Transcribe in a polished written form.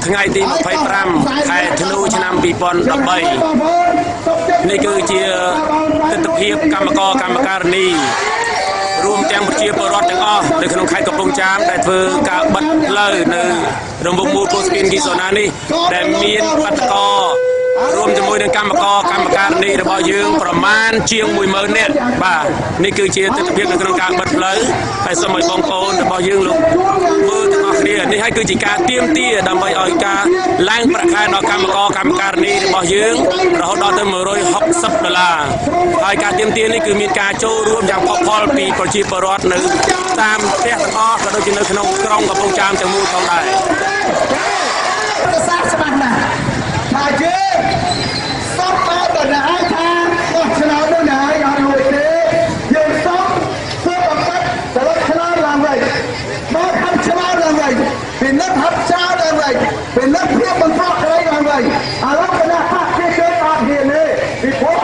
ថ្ងៃទី25ខែធ្នូឆ្នាំ2013នេះគឺជាទស្សនវិជ្ជាកម្មករកម្មការិនីរួមទាំងប្រជាពលរដ្ឋទាំងអស់នៅក្នុងខេត្តកំពង់ចាមដែលធ្វើការបិទផ្លូវនៅរង្វង់មូលពោធិ៍ស្ពានគីសូណានេះដែលមានបាតុកររួមជាមួយនឹងកម្មករកម្មការិនីរបស់យើងប្រមាណជាង 10000 នាក់បាទនេះគឺជាទស្សនវិជ្ជានៅក្នុងការបិទផ្លូវហើយសូមឲ្យបងប្អូនរបស់យើងលោកមើលទាំងអស់គ្នានេះហើយគឺជាការទាមទារដើម្បីឲ្យការឡើងប្រាក់ខែដល់កម្មករកម្មការិនីរបស់យើងរហូតដល់ទៅ$160ហើយការទាមទារនេះគឺមានការចូលរួមយ៉ាងផុសផុលពីប្រជាពលរដ្ឋនៅតាមផ្ទះទាំងអស់ក៏ដូចជានៅក្នុងក្រុងកំពង់ចាមទាំងមូលផងដែរប្រសាសន៍ច្បាស់ណាស់ថាយើងសុំមកដល់ហើយថាបោះឆ្នោតនោះណាហើយអត់រួចទេយើងសុំធ្វើបំផិតទៅឆ្នោតឡើងវិញមកហាត់ឆ្នោតឡើងវិញពីនឹកហាត់ឆ្នោតឡើងវិញពីនឹកភាពបន្តក្តីឡើងវិញឥឡូវគណៈបកគេអត់ហ៊ានទេពីព្រោះ